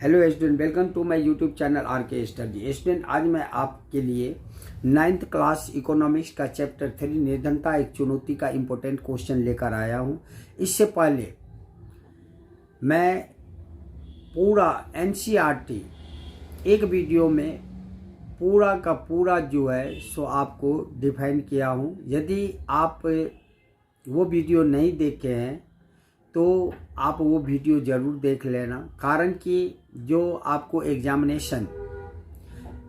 Hello student, welcome to my YouTube channel R K study. Student, आज मैं आपके लिए 9th क्लास इकोनॉमिक्स का चैप्टर 3 निर्धनता एक चुनौती का इम्पोर्टेंट क्वेश्चन लेकर आया हूं। इससे पहले मैं पूरा एनसीईआरटी एक वीडियो में पूरा का पूरा जो है सो आपको डिफाइन किया हूं। यदि आप वो वीडियो नहीं देखे हैं तो आप वो वीडियो ज़रूर देख लेना, कारण कि जो आपको एग्जामिनेशन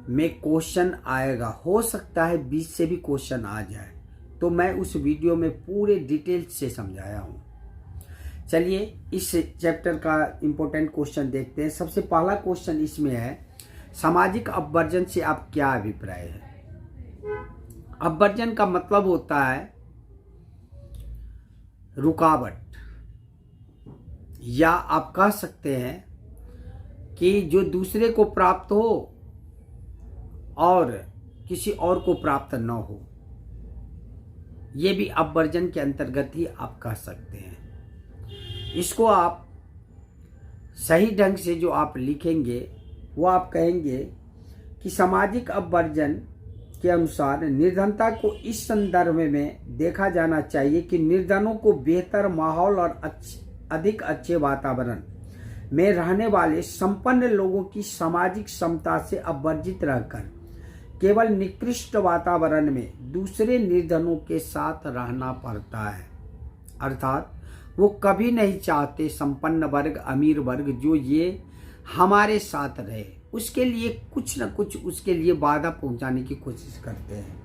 में क्वेश्चन आएगा हो सकता है 20 से भी क्वेश्चन आ जाए, तो मैं उस वीडियो में पूरे डिटेल से समझाया हूँ। चलिए इस चैप्टर का इम्पोर्टेंट क्वेश्चन देखते हैं। सबसे पहला क्वेश्चन इसमें है, सामाजिक अपवर्जन से आप क्या अभिप्राय है। अपवर्जन का मतलब होता है रुकावट, या आप कह सकते हैं कि जो दूसरे को प्राप्त हो और किसी और को प्राप्त न हो, ये भी अपवर्जन के अंतर्गत ही आप कह सकते हैं। इसको आप सही ढंग से जो आप लिखेंगे वो आप कहेंगे कि सामाजिक अपवर्जन के अनुसार निर्धनता को इस संदर्भ में देखा जाना चाहिए कि निर्धनों को बेहतर माहौल और अधिक अच्छे वातावरण में रहने वाले संपन्न लोगों की सामाजिक क्षमता से अपवर्जित रहकर केवल निकृष्ट वातावरण में दूसरे निर्धनों के साथ रहना पड़ता है। अर्थात वो कभी नहीं चाहते संपन्न वर्ग, अमीर वर्ग जो ये हमारे साथ रहे, उसके लिए कुछ न कुछ उसके लिए बाधा पहुंचाने की कोशिश करते हैं।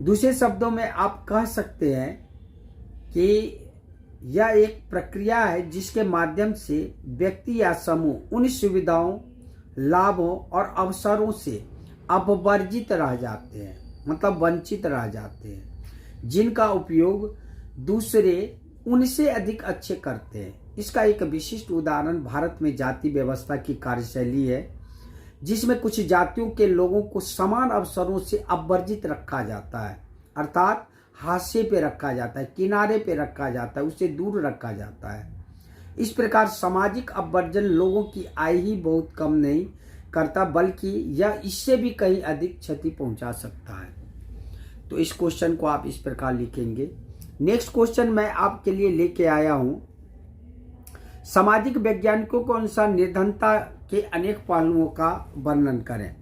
दूसरे शब्दों में आप कह सकते हैं कि यह एक प्रक्रिया है जिसके माध्यम से व्यक्ति या समूह उन सुविधाओं, लाभों और अवसरों से अपवर्जित रह जाते हैं, मतलब वंचित रह जाते हैं, जिनका उपयोग दूसरे उनसे अधिक अच्छे करते हैं। इसका एक विशिष्ट उदाहरण भारत में जाति व्यवस्था की कार्यशैली है, जिसमें कुछ जातियों के लोगों को समान अवसरों से अपवर्जित रखा जाता है, अर्थात हाशिए पे रखा जाता है, किनारे पे रखा जाता है, उससे दूर रखा जाता है। इस प्रकार सामाजिक अपवर्जन लोगों की आय ही बहुत कम नहीं करता, बल्कि यह इससे भी कहीं अधिक क्षति पहुंचा सकता है। तो इस क्वेश्चन को आप इस प्रकार लिखेंगे। नेक्स्ट क्वेश्चन मैं आपके लिए लेके आया हूं, सामाजिक वैज्ञानिकों के अनुसार निर्धनता के अनेक पहलुओं का वर्णन करें।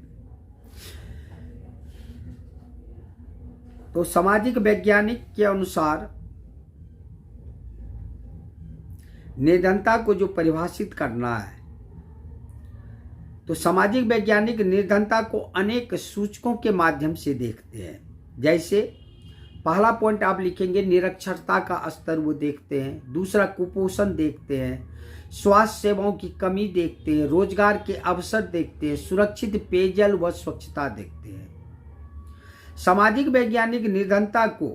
तो सामाजिक वैज्ञानिक के अनुसार निर्धनता को जो परिभाषित करना है, तो सामाजिक वैज्ञानिक निर्धनता को अनेक सूचकों के माध्यम से देखते हैं। जैसे पहला पॉइंट आप लिखेंगे, निरक्षरता का स्तर वो देखते हैं। दूसरा, कुपोषण देखते हैं, स्वास्थ्य सेवाओं की कमी देखते हैं, रोजगार के अवसर देखते हैं, सुरक्षित पेयजल व स्वच्छता देखते हैं। सामाजिक वैज्ञानिक निर्धनता को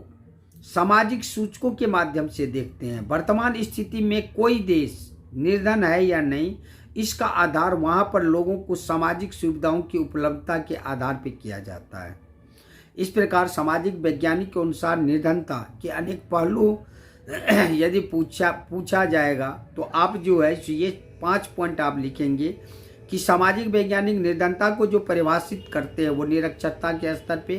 सामाजिक सूचकों के माध्यम से देखते हैं। वर्तमान स्थिति में कोई देश निर्धन है या नहीं, इसका आधार वहां पर लोगों को सामाजिक सुविधाओं की उपलब्धता के आधार पर किया जाता है। इस प्रकार सामाजिक वैज्ञानिक के अनुसार निर्धनता के अनेक पहलू यदि पूछा जाएगा तो आप जो है ये 5 पॉइंट आप लिखेंगे कि सामाजिक वैज्ञानिक निर्धनता को जो परिभाषित करते हैं वो निरक्षरता के स्तर पे,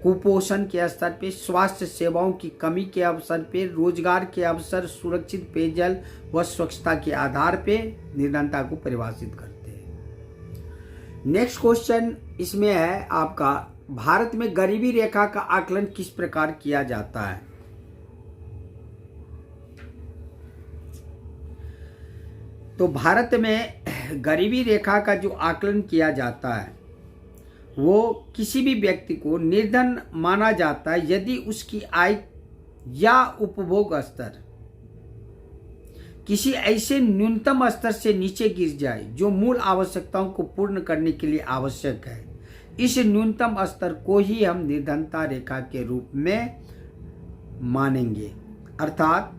कुपोषण के स्तर पे, स्वास्थ्य सेवाओं की कमी के अवसर पे, रोजगार के अवसर, सुरक्षित पेयजल व स्वच्छता के आधार पे निर्धनता को परिभाषित करते हैं। नेक्स्ट क्वेश्चन इसमें है आपका, भारत में गरीबी रेखा का आकलन किस प्रकार किया जाता है। तो भारत में गरीबी रेखा का जो आकलन किया जाता है वो किसी भी व्यक्ति को निर्धन माना जाता है यदि उसकी आय या उपभोग स्तर किसी ऐसे न्यूनतम स्तर से नीचे गिर जाए जो मूल आवश्यकताओं को पूर्ण करने के लिए आवश्यक है। इस न्यूनतम स्तर को ही हम निर्धनता रेखा के रूप में मानेंगे। अर्थात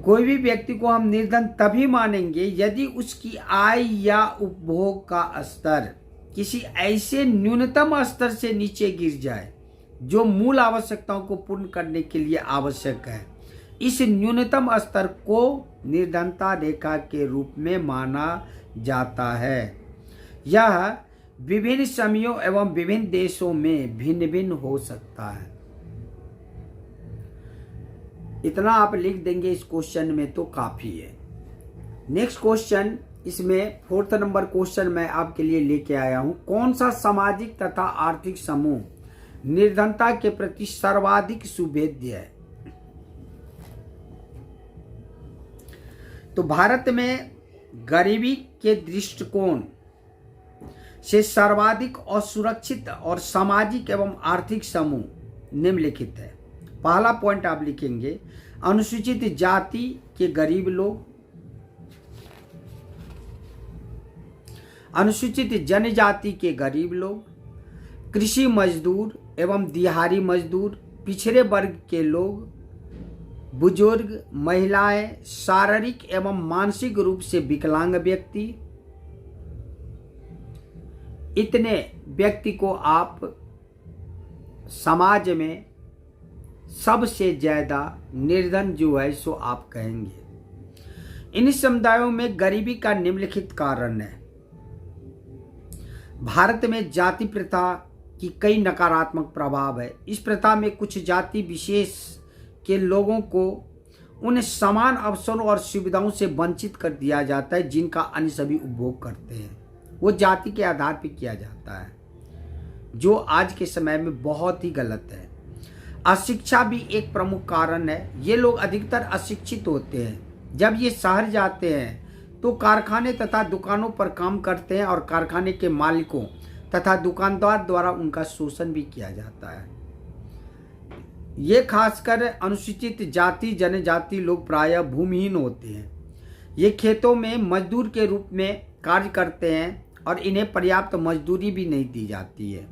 कोई भी व्यक्ति को हम निर्धन तभी मानेंगे यदि उसकी आय या उपभोग का स्तर किसी ऐसे न्यूनतम स्तर से नीचे गिर जाए जो मूल आवश्यकताओं को पूर्ण करने के लिए आवश्यक है। इस न्यूनतम स्तर को निर्धनता रेखा के रूप में माना जाता है। यह विभिन्न समयों एवं विभिन्न देशों में भिन्न भिन्न हो सकता है। इतना आप लिख देंगे इस क्वेश्चन में तो काफी है। नेक्स्ट क्वेश्चन, इसमें 4th नंबर क्वेश्चन मैं आपके लिए लेके आया हूं। कौन सा सामाजिक तथा आर्थिक समूह निर्धनता के प्रति सर्वाधिक सुभेद्य है? तो भारत में गरीबी के दृष्टिकोण से सर्वाधिक असुरक्षित और सामाजिक एवं आर्थिक समूह निम्नलिखित है। पहला पॉइंट आप लिखेंगे, अनुसूचित जाति के गरीब लोग, अनुसूचित जनजाति के गरीब लोग, कृषि मजदूर एवं दिहाड़ी मजदूर, पिछड़े वर्ग के लोग, बुजुर्ग, महिलाएं, शारीरिक एवं मानसिक रूप से विकलांग व्यक्ति। इतने व्यक्ति को आप समाज में सबसे ज्यादा निर्धन जो है सो आप कहेंगे। इन समुदायों में गरीबी का निम्नलिखित कारण है। भारत में जाति प्रथा की कई नकारात्मक प्रभाव है। इस प्रथा में कुछ जाति विशेष के लोगों को उन समान अवसरों और सुविधाओं से वंचित कर दिया जाता है जिनका अन्य सभी उपभोग करते हैं। वो जाति के आधार पर किया जाता है, जो आज के समय में बहुत ही गलत है। अशिक्षा भी एक प्रमुख कारण है। ये लोग अधिकतर अशिक्षित होते हैं। जब ये शहर जाते हैं तो कारखाने तथा दुकानों पर काम करते हैं और कारखाने के मालिकों तथा दुकानदार द्वारा उनका शोषण भी किया जाता है। ये खासकर अनुसूचित जाति जनजाति लोग प्रायः भूमिहीन होते हैं। ये खेतों में मजदूर के रूप में कार्य करते हैं और इन्हें पर्याप्त मजदूरी भी नहीं दी जाती है।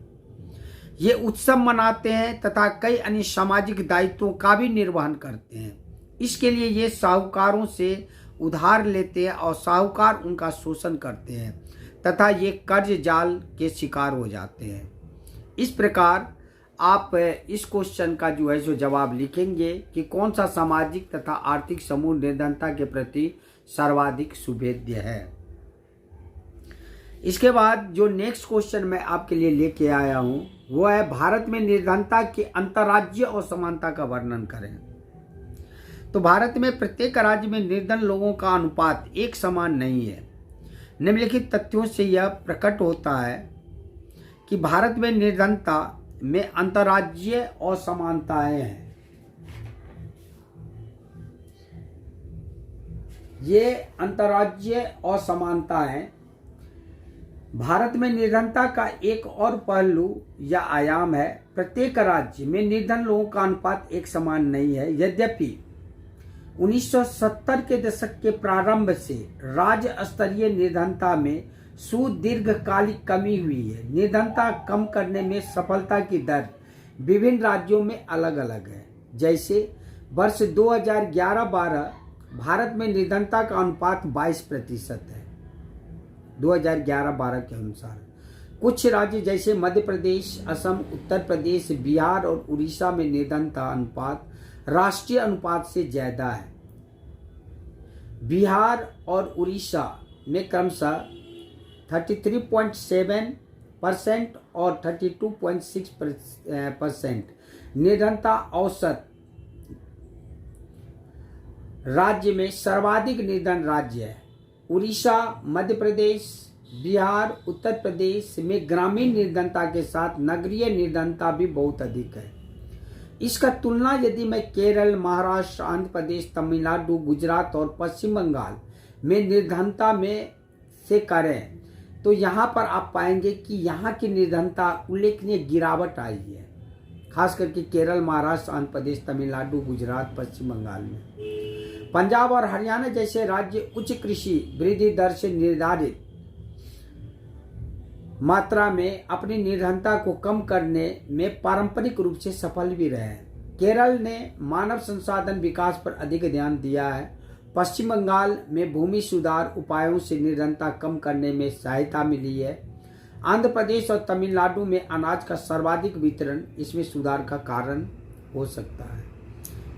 ये उत्सव मनाते हैं तथा कई अन्य सामाजिक दायित्वों का भी निर्वहन करते हैं। इसके लिए ये साहूकारों से उधार लेते हैं और साहूकार उनका शोषण करते हैं तथा ये कर्ज जाल के शिकार हो जाते हैं। इस प्रकार आप इस क्वेश्चन का जो है सो जवाब लिखेंगे कि कौन सा सामाजिक तथा आर्थिक समूह निर्धनता के प्रति सर्वाधिक सुभेद्य है। इसके बाद जो नेक्स्ट क्वेश्चन मैं आपके लिए लेके आया हूं वो है, भारत में निर्धनता के अंतर्राज्यीय असमानता का वर्णन करें। तो भारत में प्रत्येक राज्य में निर्धन लोगों का अनुपात एक समान नहीं है। निम्नलिखित तथ्यों से यह प्रकट होता है कि भारत में निर्धनता में अंतर्राज्यीय असमानताएं हैं। ये अंतर्राज्यीय असमानताएं भारत में निर्धनता का एक और पहलू या आयाम है। प्रत्येक राज्य में निर्धन लोगों का अनुपात एक समान नहीं है। यद्यपि 1970 के दशक के प्रारंभ से राज्य स्तरीय निर्धनता में सुदीर्घकालिक कमी हुई है। निर्धनता कम करने में सफलता की दर विभिन्न राज्यों में अलग अलग है। जैसे वर्ष 2011-12 भारत में निर्धनता का अनुपात 22% है 2011-12 के अनुसार। कुछ राज्य जैसे मध्य प्रदेश, असम, उत्तर प्रदेश, बिहार और उड़ीसा में निर्धनता अनुपात राष्ट्रीय अनुपात से ज्यादा है। बिहार और उड़ीसा में क्रमशः 33.7% और 32.6% निर्धनता औसत राज्य में सर्वाधिक निर्धन राज्य है। उड़ीसा, मध्य प्रदेश, बिहार, उत्तर प्रदेश में ग्रामीण निर्धनता के साथ नगरीय निर्धनता भी बहुत अधिक है। इसका तुलना यदि मैं केरल, महाराष्ट्र, आंध्र प्रदेश, तमिलनाडु, गुजरात और पश्चिम बंगाल में निर्धनता में से करें तो यहाँ पर आप पाएंगे कि यहाँ की निर्धनता उल्लेखनीय गिरावट आई है, खास करके केरल, महाराष्ट्र, आंध्र प्रदेश, तमिलनाडु, गुजरात, पश्चिम बंगाल में। पंजाब और हरियाणा जैसे राज्य उच्च कृषि वृद्धि दर से निर्धारित मात्रा में अपनी निर्धनता को कम करने में पारंपरिक रूप से सफल भी रहे हैं। केरल ने मानव संसाधन विकास पर अधिक ध्यान दिया है। पश्चिम बंगाल में भूमि सुधार उपायों से निर्धनता कम करने में सहायता मिली है। आंध्र प्रदेश और तमिलनाडु में अनाज का सर्वाधिक वितरण इसमें सुधार का कारण हो सकता है।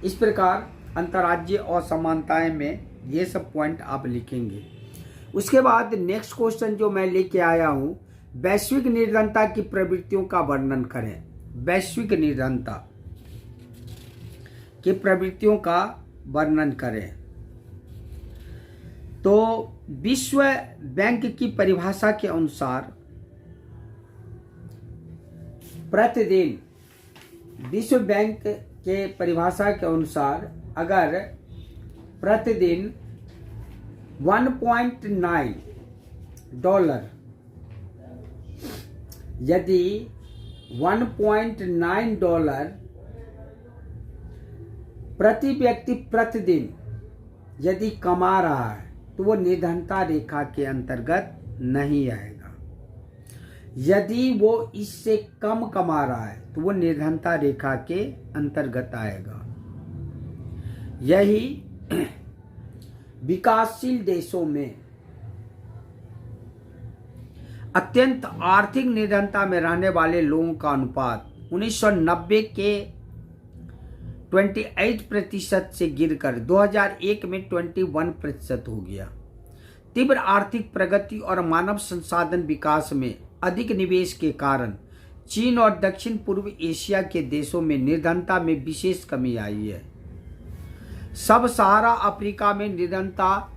इस प्रकार अंतर्राज्यीय असमानताएं में, ये सब पॉइंट आप लिखेंगे। उसके बाद नेक्स्ट क्वेश्चन जो मैं लेके आया हूं, वैश्विक निर्धनता की प्रवृत्तियों का वर्णन करें। वैश्विक निर्धनता की प्रवृत्तियों का वर्णन करें। तो विश्व बैंक की परिभाषा के अनुसार प्रतिदिन, विश्व बैंक के परिभाषा के अनुसार अगर प्रतिदिन $1.9, यदि $1.9 प्रति व्यक्ति प्रतिदिन यदि कमा रहा है तो वो निर्धनता रेखा के अंतर्गत नहीं आएगा। यदि वो इससे कम कमा रहा है तो वो निर्धनता रेखा के अंतर्गत आएगा। यही विकासशील देशों में अत्यंत आर्थिक निर्धनता में रहने वाले लोगों का अनुपात 1990 के 28% से गिरकर 2001 में 21% हो गया। तीव्र आर्थिक प्रगति और मानव संसाधन विकास में अधिक निवेश के कारण चीन और दक्षिण पूर्व एशिया के देशों में निर्धनता में विशेष कमी आई है। सब सहारा अफ्रीका में निर्धनता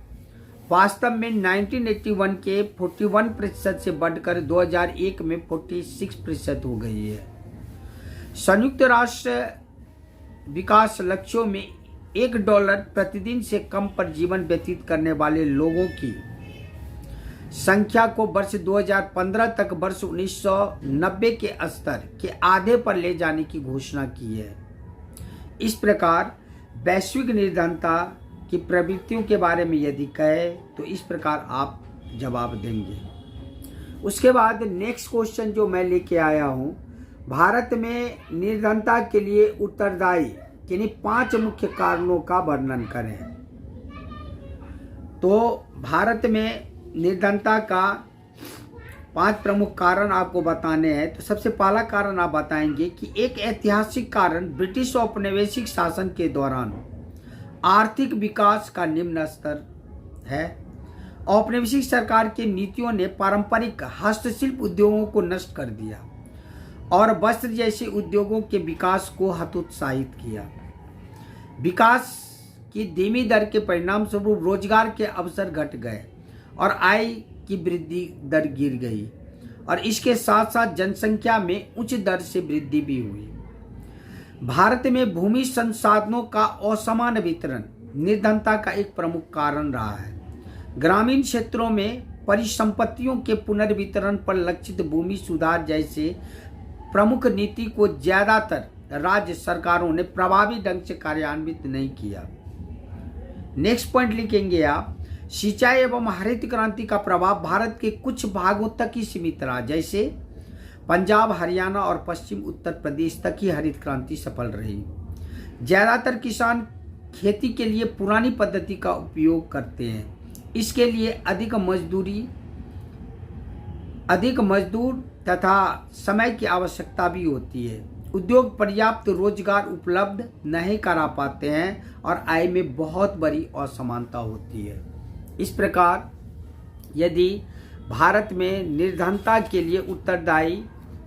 वास्तव में 1981 के 41% से बढ़कर 2001 में 46% हो गई है। संयुक्त राष्ट्र विकास लक्ष्यों में $1 प्रतिदिन से कम पर जीवन व्यतीत करने वाले लोगों की संख्या को वर्ष 2015 तक वर्ष 1990 के स्तर के आधे पर ले जाने की घोषणा की है। इस प्रकार वैश्विक निर्धनता की प्रवृत्तियों के बारे में यदि कहे तो इस प्रकार आप जवाब देंगे। उसके बाद नेक्स्ट क्वेश्चन जो मैं लेके आया हूं, भारत में निर्धनता के लिए उत्तरदायी यानी 5 मुख्य कारणों का वर्णन करें। तो भारत में निर्धनता का 5 प्रमुख कारण आपको बताने हैं। तो सबसे पहला कारण आप बताएंगे कि एक ऐतिहासिक कारण ब्रिटिश औपनिवेशिक शासन के दौरान आर्थिक विकास का निम्न स्तर है। औपनिवेशिक सरकार की नीतियों ने पारंपरिक हस्तशिल्प उद्योगों को नष्ट कर दिया और वस्त्र जैसे उद्योगों के विकास को हतोत्साहित किया। विकास की धीमी दर के परिणाम स्वरूप रोजगार के अवसर घट गए और आय की वृद्धि दर गिर गई और इसके साथ साथ जनसंख्या में उच्च दर से वृद्धि भी हुई। भारत में भूमि संसाधनों का असमान वितरण निर्धनता का एक प्रमुख कारण रहा है। ग्रामीण क्षेत्रों में परिसंपत्तियों के पुनर्वितरण पर लक्षित भूमि सुधार जैसे प्रमुख नीति को ज्यादातर राज्य सरकारों ने प्रभावी ढंग से कार्यान्वित नहीं किया। नेक्स्ट पॉइंट लिखेंगे आप, सिंचाई एवं हरित क्रांति का प्रभाव भारत के कुछ भागों तक ही सीमित रहा, जैसे पंजाब, हरियाणा और पश्चिम उत्तर प्रदेश तक ही हरित क्रांति सफल रही। ज्यादातर किसान खेती के लिए पुरानी पद्धति का उपयोग करते हैं। इसके लिए अधिक मजदूर तथा समय की आवश्यकता भी होती है। उद्योग पर्याप्त रोजगार उपलब्ध नहीं करा पाते हैं और आय में बहुत बड़ी असमानता होती है। इस प्रकार यदि भारत में निर्धनता के लिए उत्तरदायी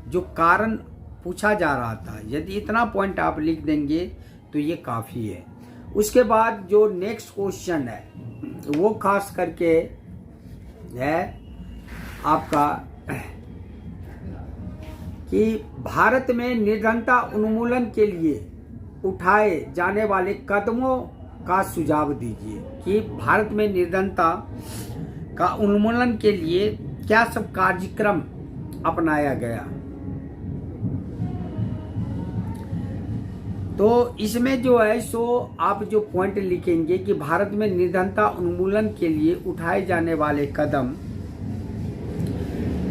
जो कारण पूछा जा रहा था, यदि इतना पॉइंट आप लिख देंगे तो ये काफ़ी है। उसके बाद जो नेक्स्ट क्वेश्चन है वो खास करके है आपका कि भारत में निर्धनता उन्मूलन के लिए उठाए जाने वाले कदमों का सुझाव दीजिए कि भारत में निर्धनता का उन्मूलन के लिए क्या सब कार्यक्रम अपनाया गया। तो इसमें जो है सो आप जो पॉइंट लिखेंगे कि भारत में निर्धनता उन्मूलन के लिए उठाए जाने वाले कदम।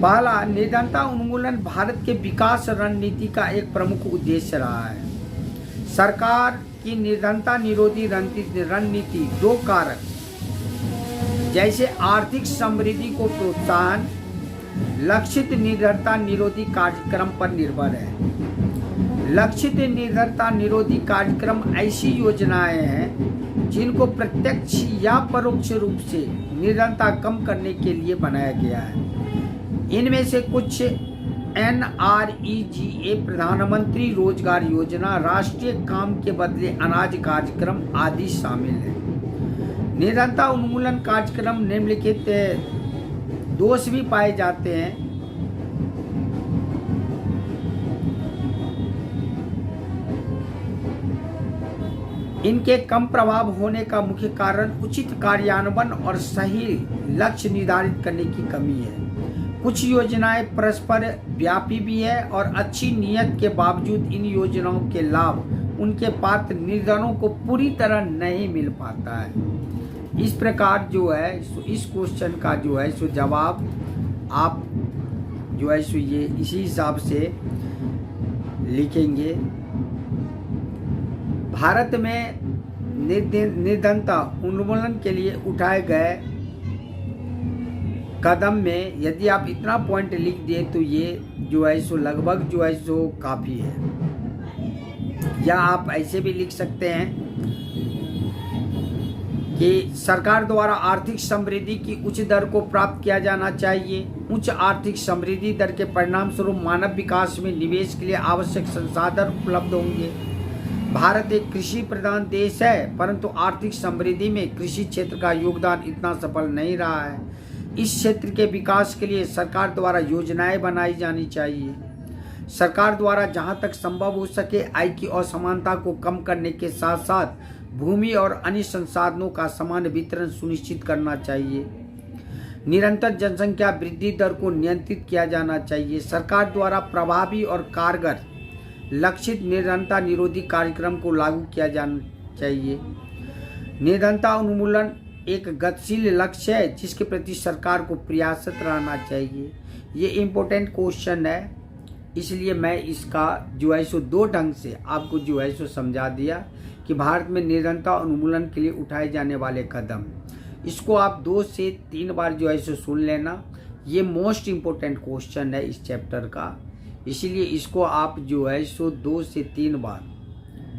पहला, निर्धनता उन्मूलन भारत के विकास रणनीति का एक प्रमुख उद्देश्य रहा है। सरकार की निर्धनता निरोधी रणनीति 2 कारक जैसे आर्थिक समृद्धि को प्रोत्साहन, लक्षित निर्धनता निरोधी कार्यक्रम पर निर्भर है। लक्षित निर्धनता निरोधी कार्यक्रम ऐसी योजनाएं हैं जिनको प्रत्यक्ष या परोक्ष रूप से निर्धनता कम करने के लिए बनाया गया है। इनमें से कुछ NREGA, प्रधानमंत्री रोजगार योजना, राष्ट्रीय काम के बदले अनाज कार्यक्रम आदि शामिल है। निर्धनता उन्मूलन कार्यक्रम निम्नलिखित दोष भी पाए जाते हैं। इनके कम प्रभाव होने का मुख्य कारण उचित कार्यान्वयन और सही लक्ष्य निर्धारित करने की कमी है। कुछ योजनाएं परस्पर व्यापी भी है और अच्छी नीयत के बावजूद इन योजनाओं के लाभ उनके पात्र निर्धनों को पूरी तरह नहीं मिल पाता है। इस प्रकार जो है इस क्वेश्चन का जो है जवाब आप जो है ये इसी हिसाब से लिखेंगे। भारत में निर्धनता उन्मूलन के लिए उठाए गए कदम में यदि आप इतना पॉइंट लिख दिए तो ये जो है लगभग जो है काफ़ी है। या आप ऐसे भी लिख सकते हैं कि सरकार द्वारा आर्थिक समृद्धि की उच्च दर को प्राप्त किया जाना चाहिए। उच्च आर्थिक समृद्धि दर के परिणाम स्वरूप मानव विकास में निवेश के लिए आवश्यक संसाधन उपलब्ध होंगे। भारत एक कृषि प्रधान देश है, परंतु आर्थिक समृद्धि में कृषि क्षेत्र का योगदान इतना सफल नहीं रहा है। इस क्षेत्र के विकास के लिए सरकार द्वारा योजनाएं बनाई जानी चाहिए। सरकार द्वारा जहां तक संभव हो सके आय की असमानता को कम करने के साथ साथ भूमि और अन्य संसाधनों का समान वितरण सुनिश्चित करना चाहिए। निरंतर जनसंख्या वृद्धि दर को नियंत्रित किया जाना चाहिए। सरकार द्वारा प्रभावी और कारगर लक्षित निर्धनता निरोधी कार्यक्रम को लागू किया जाना चाहिए। निर्धनता उन्मूलन एक गतिशील लक्ष्य है जिसके प्रति सरकार को प्रयासरत रहना चाहिए। ये इम्पोर्टेंट क्वेश्चन है, इसलिए मैं इसका जो है दो ढंग से आपको जो है समझा दिया कि भारत में निर्धनता उन्मूलन के लिए उठाए जाने वाले कदम। इसको आप 2 से 3 बार जो है सुन लेना। ये मोस्ट इम्पोर्टेंट क्वेश्चन है इस चैप्टर का, इसीलिए इसको आप जो है 2 से 3 बार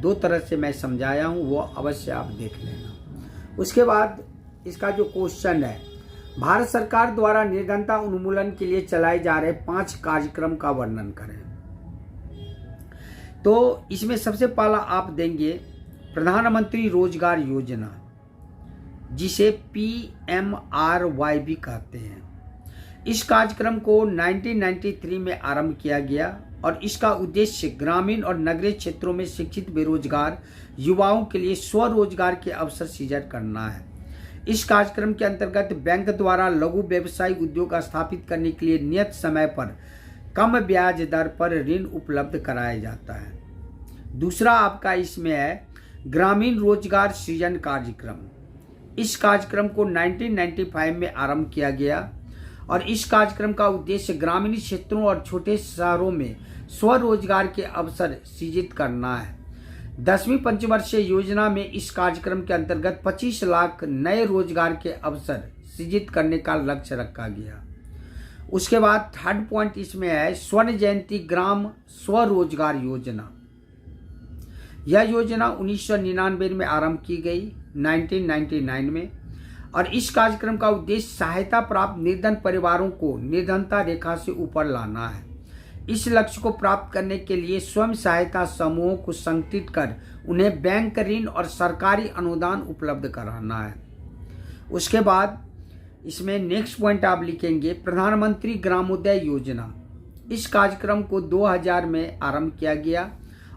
2 तरह से मैं समझाया हूँ, वो अवश्य आप देख लेना। उसके बाद इसका जो क्वेश्चन है, भारत सरकार द्वारा निर्धनता उन्मूलन के लिए चलाए जा रहे 5 कार्यक्रम का वर्णन करें। तो इसमें सबसे पहला आप देंगे प्रधानमंत्री रोजगार योजना, जिसे PMRY भी कहते हैं। इस कार्यक्रम को 1993 में आरंभ किया गया और इसका उद्देश्य ग्रामीण और नगरीय क्षेत्रों में शिक्षित बेरोजगार युवाओं के लिए स्वरोजगार के अवसर सृजित करना है। इस कार्यक्रम के अंतर्गत बैंक द्वारा लघु व्यवसायिक उद्योग स्थापित करने के लिए नियत समय पर कम ब्याज दर पर ऋण उपलब्ध कराया जाता है। दूसरा आपका इसमें है ग्रामीण रोजगार सृजन कार्यक्रम। इस कार्यक्रम को 1995 में आरंभ किया गया और इस कार्यक्रम का उद्देश्य ग्रामीण क्षेत्रों और छोटे शहरों में स्वरोजगार के अवसर सृजित करना है। 10वीं पंचवर्षीय योजना में इस कार्यक्रम के अंतर्गत 25 लाख नए रोजगार के अवसर सृजित करने का लक्ष्य रखा गया। उसके बाद थर्ड पॉइंट इसमें है स्वर्ण जयंती ग्राम स्वरोजगार योजना। यह योजना 1999 में आरंभ की गई 1999 में और इस कार्यक्रम का उद्देश्य सहायता प्राप्त निर्धन परिवारों को निर्धनता रेखा से ऊपर लाना है। इस लक्ष्य को प्राप्त करने के लिए स्वयं सहायता समूहों को संगठित कर उन्हें बैंक ऋण और सरकारी अनुदान उपलब्ध कराना है। उसके बाद इसमें नेक्स्ट पॉइंट आप लिखेंगे प्रधानमंत्री ग्रामोदय योजना। इस कार्यक्रम को 2000 में आरंभ किया गया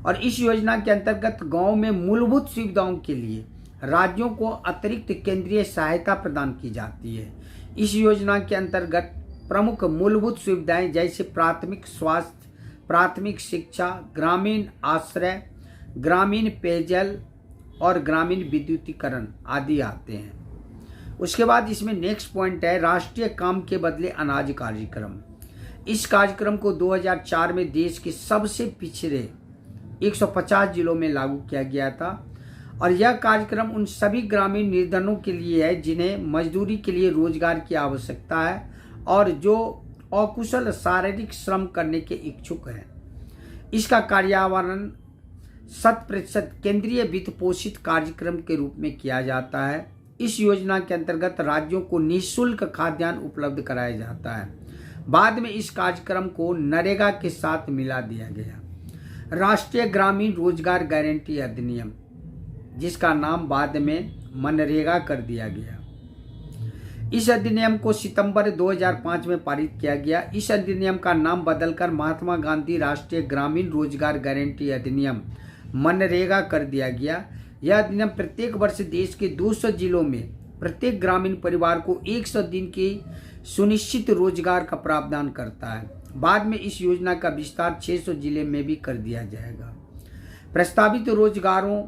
और इस योजना के अंतर्गत गांव में मूलभूत सुविधाओं के लिए राज्यों को अतिरिक्त केंद्रीय सहायता प्रदान की जाती है। इस योजना के अंतर्गत प्रमुख मूलभूत सुविधाएं जैसे प्राथमिक स्वास्थ्य, प्राथमिक शिक्षा, ग्रामीण आश्रय, ग्रामीण पेयजल और ग्रामीण विद्युतीकरण आदि आते हैं। उसके बाद इसमें नेक्स्ट पॉइंट है राष्ट्रीय काम के बदले अनाज कार्यक्रम। इस कार्यक्रम को 2004 में देश के सबसे पिछड़े 150 जिलों में लागू किया गया था और यह कार्यक्रम उन सभी ग्रामीण निर्धनों के लिए है जिन्हें मजदूरी के लिए रोजगार की आवश्यकता है और जो अकुशल शारीरिक श्रम करने के इच्छुक हैं। इसका कार्यान्वयन 100% केंद्रीय वित्त पोषित कार्यक्रम के रूप में किया जाता है। इस योजना के अंतर्गत राज्यों को निःशुल्क खाद्यान्न उपलब्ध कराया जाता है। बाद में इस कार्यक्रम को नरेगा के साथ मिला दिया गया। राष्ट्रीय ग्रामीण रोजगार गारंटी अधिनियम, जिसका नाम बाद में मनरेगा कर दिया गया। इस अधिनियम को सितंबर 2005 में पारित किया गया। इस अधिनियम का नाम बदलकर महात्मा गांधी राष्ट्रीय ग्रामीण रोजगार गारंटी अधिनियम मनरेगा कर दिया गया। यह अधिनियम प्रत्येक वर्ष देश के 200 जिलों में प्रत्येक ग्रामीण परिवार को 100 दिन के सुनिश्चित रोजगार का प्रावधान करता है। बाद में इस योजना का विस्तार 600 जिले में भी कर दिया जाएगा। प्रस्तावित रोजगारों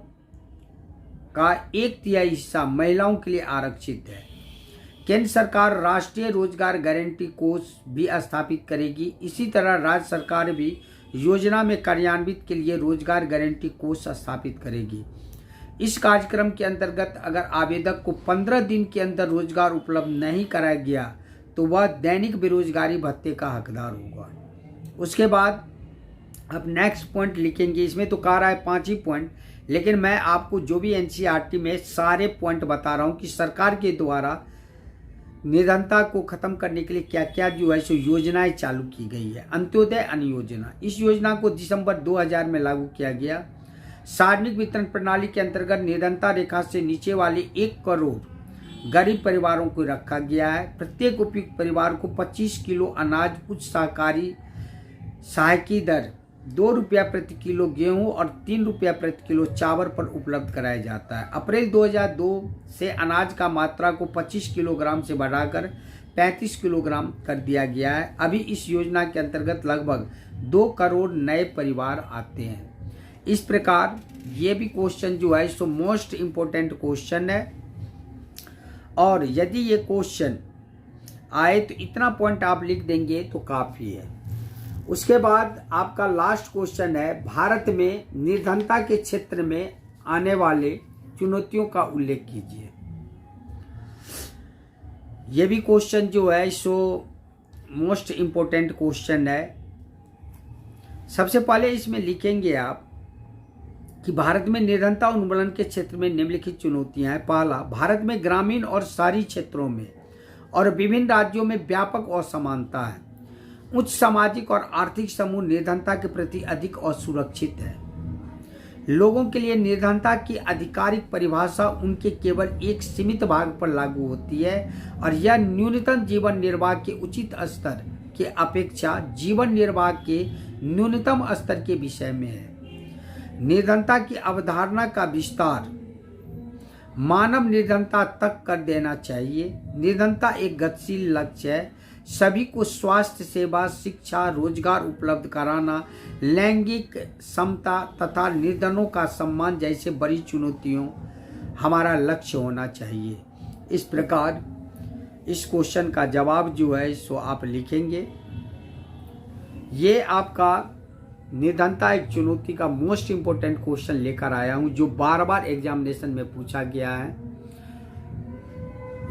का 1/3 हिस्सा महिलाओं के लिए आरक्षित है। केंद्र सरकार राष्ट्रीय रोजगार गारंटी कोष भी स्थापित करेगी। इसी तरह राज्य सरकार भी योजना में कार्यान्वित के लिए रोजगार गारंटी कोष स्थापित करेगी। इस कार्यक्रम के अंतर्गत अगर आवेदक को 15 दिन के अंदर रोजगार उपलब्ध नहीं कराया गया तो वह दैनिक बेरोजगारी भत्ते का हकदार होगा। उसके बाद अब नेक्स्ट पॉइंट लिखेंगे। इसमें तो कह रहा है 5 ही पॉइंट, लेकिन मैं आपको जो भी एनसीईआरटी में सारे पॉइंट बता रहा हूँ कि सरकार के द्वारा निर्धनता को खत्म करने के लिए क्या क्या जो है सो योजनाएं चालू की गई है। अंत्योदय अन्न योजना, इस योजना को दिसंबर 2000 में लागू किया गया। सार्वजनिक वितरण प्रणाली के अंतर्गत निर्धनता रेखा से नीचे वाले 1 करोड़ गरीब परिवारों को रखा गया है। प्रत्येक उपयुक्त परिवार को 25 किलो अनाज उच्च सहकारी सहायकी दर 2 रुपया प्रति किलो गेहूं और 3 रुपया प्रति किलो चावल पर उपलब्ध कराया जाता है। अप्रैल 2002 से अनाज का मात्रा को 25 किलोग्राम से बढ़ाकर 35 किलोग्राम कर दिया गया है। अभी इस योजना के अंतर्गत लगभग 2 करोड़ नए परिवार आते हैं। इस प्रकार ये भी क्वेश्चन जो है सो मोस्ट इम्पोर्टेंट क्वेश्चन है, और यदि ये क्वेश्चन आए तो इतना पॉइंट आप लिख देंगे तो काफ़ी है। उसके बाद आपका लास्ट क्वेश्चन है, भारत में निर्धनता के क्षेत्र में आने वाले चुनौतियों का उल्लेख कीजिए। ये भी क्वेश्चन जो है सो मोस्ट इम्पोर्टेंट क्वेश्चन है। सबसे पहले इसमें लिखेंगे आप कि भारत में निर्धनता उन्मूलन के क्षेत्र में निम्नलिखित चुनौतियां हैं। पहला, भारत में ग्रामीण और शहरी क्षेत्रों में और विभिन्न राज्यों में व्यापक असमानता है। उच्च सामाजिक और आर्थिक समूह निर्धनता के प्रति अधिक असुरक्षित है। लोगों के लिए निर्धनता की आधिकारिक परिभाषा उनके केवल एक सीमित भाग पर लागू होती है और यह न्यूनतम जीवन निर्वाह के उचित स्तर के अपेक्षा जीवन निर्वाह के न्यूनतम स्तर के विषय में है। निर्धनता की अवधारणा का विस्तार मानव निर्धनता तक कर देना चाहिए। निर्धनता एक गतिशील लक्ष्य है। सभी को स्वास्थ्य सेवा, शिक्षा, रोजगार उपलब्ध कराना, लैंगिक समता तथा निर्धनों का सम्मान जैसे बड़ी चुनौतियों हमारा लक्ष्य होना चाहिए। इस प्रकार इस क्वेश्चन का जवाब जो है सो आप लिखेंगे। ये आपका निर्धनता एक चुनौती का मोस्ट इम्पोर्टेंट क्वेश्चन लेकर आया हूं, जो बार बार एग्जामिनेशन में पूछा गया है।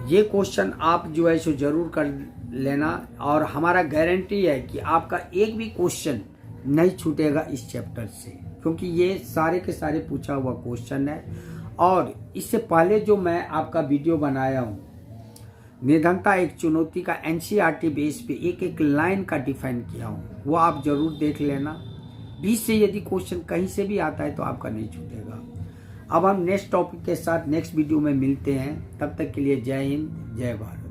ये क्वेश्चन आप जो है सो जरूर कर लेना, और हमारा गारंटी है कि आपका एक भी क्वेश्चन नहीं छूटेगा इस चैप्टर से, क्योंकि ये सारे के सारे पूछा हुआ क्वेश्चन है। और इससे पहले जो मैं आपका वीडियो बनाया हूँ निर्धनता एक चुनौती का एनसीईआरटी बेस पे एक एक लाइन का डिफाइन किया हूँ, वो आप जरूर देख लेना। बीच से यदि क्वेश्चन कहीं से भी आता है तो आपका नहीं छूटेगा। अब हम नेक्स्ट टॉपिक के साथ नेक्स्ट वीडियो में मिलते हैं। तब तक के लिए जय हिंद, जय भारत।